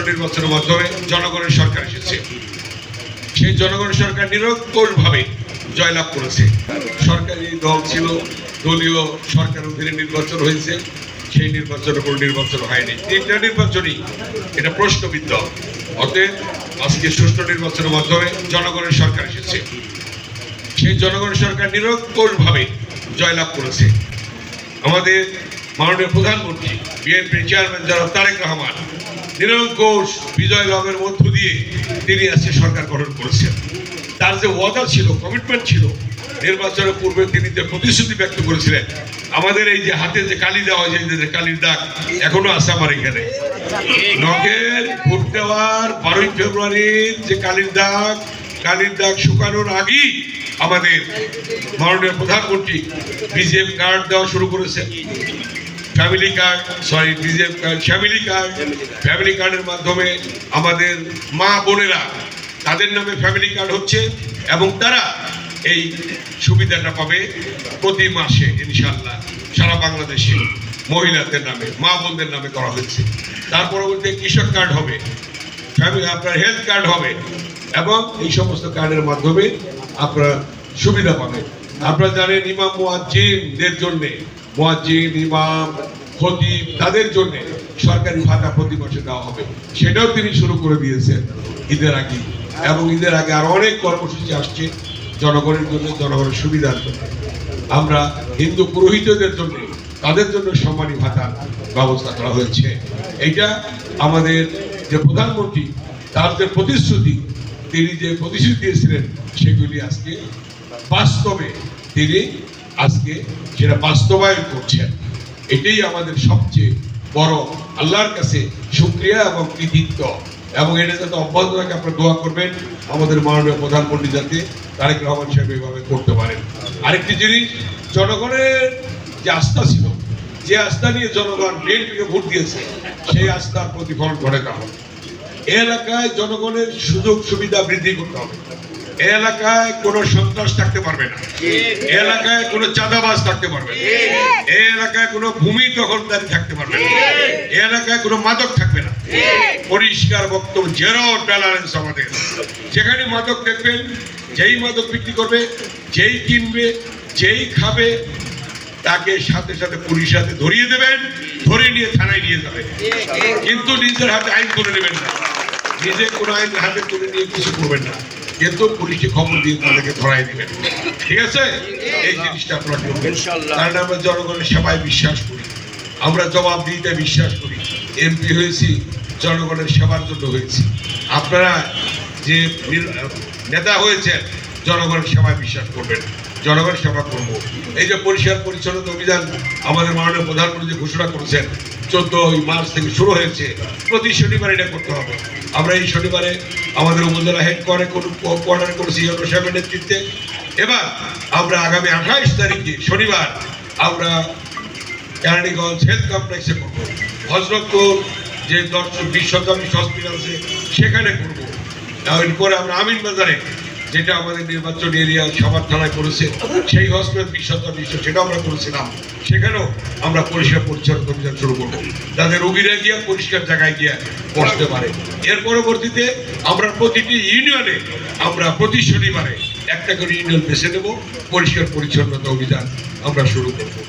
নির্বাচনের মাধ্যমে জনগণের সরকার এসেছে। সেই জনগণের সরকার নিরঙ্কুশভাবে জয়লাভ করেছে। সরকারি দল ছিল, দলীয় সরকার অধীনে নির্বাচন হয়েছে, সেই নির্বাচনের কোনো নির্বাচন হয়নি। তিনটা নির্বাচনই এটা প্রশ্নবিদ্ধ। অতএব আজকে সুষ্ঠু নির্বাচনের মাধ্যমে জনগণের সরকার এসেছে। সেই জনগণের সরকার নিরঙ্কুশভাবে জয়লাভ করেছে। আমাদের মাননীয় প্রধানমন্ত্রী বিএনপি চেয়ারম্যান জনাব তারেক রহমান নিরঙ্কুশ বিজয় লাভের মধ্য দিয়ে তিনি আজকে সরকার গঠন করেছেন। তার যে ওয়াদা ছিল, কমিটমেন্ট ছিল, নির্বাচনের পূর্বে তিনি যে প্রতিশ্রুতি ব্যক্ত করেছিলেন, আমাদের এই যে হাতে যে কালি দেওয়া হয়েছে, যে কালির দাগ এখনো আছে আমার এখানে, নখের ভোট দেওয়ার 12ই ফেব্রুয়ারির যে কালির দাগ শুকানোর আগেই আমাদের মাননীয় প্রধানমন্ত্রী বিজেপি কার্ড দেওয়া শুরু করেছে। ফ্যামিলি কার্ডের মাধ্যমে আমাদের মা বোনেরা তাদের নামে ফ্যামিলি কার্ড হচ্ছে এবং তারা এই সুবিধাটা পাবে প্রতি মাসে ইনশাআল্লাহ। সারা বাংলাদেশে মহিলাদের নামে, মা বোনদের নামে করা হয়েছে। তার পরবর্তী কৃষক কার্ড হবে, আপনার হেলথ কার্ড হবে এবং এই সমস্ত কার্ডের মাধ্যমে আপনারা সুবিধা পাবেন। আপনারা জানেন ইমাম মুয়াজ্জিনদের জন্যে, মুয়াজ্জিন, ইমাম, খতিব তাদের জন্যে সরকারি ভাতা প্রতি মাসে দেওয়া হবে। সেটাও তিনি শুরু করে দিয়েছেন ঈদের আগে, এবং ঈদের আগে আরো অনেক কর্মসূচি আসছে জনগণের জন্য, জনগণের সুবিধার জন্য। আমরা হিন্দু পুরোহিতদের জন্য, তাদের জন্য সম্মানী ভাতার ব্যবস্থা করা হয়েছে। এটা আমাদের যে প্রধানমন্ত্রী তার যে প্রতিশ্রুতি, তিনি যে প্রতিশ্রুতি দিয়েছিলেন সেগুলি আজকে বাস্তবে তিনি আজকে সেটা বাস্তবায়ন করছেন। এটাই আমাদের সবচেয়ে বড় আল্লাহর কাছে শুকরিয়া এবং কৃতিত্ব, এবং এটা যাতে অব্যাহত থাকে আপনারা দোয়া করবেন আমাদের মাননীয় প্রধানমন্ত্রী যাতে তারেক রহমান সাহেব এইভাবে করতে পারেন। আরেকটি জিনিস, জনগণের যে আস্থা ছিল, যে আস্থা নিয়ে জনগণ বিএনপিকে ভোট দিয়েছে, সেই আস্থার প্রতিফলন ঘটাতে হবে। এই এলাকায় জনগণের সুযোগ সুবিধা বৃদ্ধি করতে হবে। এই এলাকায় কোনো সন্ত্রাস থাকতে পারবে না, এই এলাকায় কোনো চাঁদাবাজ থাকতে পারবে না, এই এলাকায় কোনো ভূমি দখলদারি থাকতে পারবে না, এই এলাকায় কোনো মাদক থাকবে না। পরিষ্কার বক্তব্য, জিরো টলারেন্স আমাদের। যেখানে মাদক দেখবেন, যেই মাদক বিক্রি করবে, যেই কিনবে, যেই খাবে, তাকে সাথে সাথে পুলিশের হাতে ধরিয়ে দেবেন, ধরে নিয়ে থানায় নিয়ে যাবেন। কিন্তু নিজের হাতে আইন তুলে নেবেন না, নিজে কোনো আইন হাতে তুলে নিয়ে কিছু করবেন না, কিন্তু পুলিশকে খবর দিয়ে তাদেরকে ধরাই দিবেন। ঠিক আছে? এই জিনিসটা আপনারা করবেন, কারণ আমরা জনগণের সেবায় বিশ্বাস করি, আমরা জবাবদিহিতায় বিশ্বাস করি। এমপি হয়েছি জনগণের সেবার জন্য হয়েছি। আপনারা যে নেতা হয়েছেন জনগণের সেবায় বিশ্বাস করবেন, জনগণের সেবা করব। এই যে পরিষ্কার পরিচ্ছন্নতা অভিযান আমাদের মাননীয় প্রধানমন্ত্রী যে ঘোষণা করেছেন 14 মার্চ থেকে শুরু হয়েছে, প্রতি শনিবার এটা করতে হবে। আমরা এই শনিবারে আমাদের উপজেলা হেডকোয়ার্টারে করেছি ইউনো সাহেবের নেতৃত্বে। এবার আমরা আগামী 28 তারিখে শনিবার আমরা কেরানীগঞ্জ হেলথ কমপ্লেক্সে করবো, হজরতপুর যে 20 শতাংশ হসপিটাল আছে সেখানে করবো। এরপরে আমরা আমিন বাজারে, যেটা আমাদের নির্বাচন এরিয়া সবার থানায় করেছে, সেই হসপিটাল 20 শতাংশ সেটা আমরা করেছিলাম, সেখানেও আমরা পরিষ্কার পরিচ্ছন্ন অভিযান শুরু করবো, যাতে রোগীরা গিয়ে পরিষ্কার জায়গায় গিয়ে বসতে পারে। এর পরবর্তীতে আমরা প্রতিটি ইউনিয়নে আমরা প্রতি শনিবারে একটা করে ইউনিয়ন বেছে নেব, পরিষ্কার পরিচ্ছন্নতা অভিযান আমরা শুরু করবো।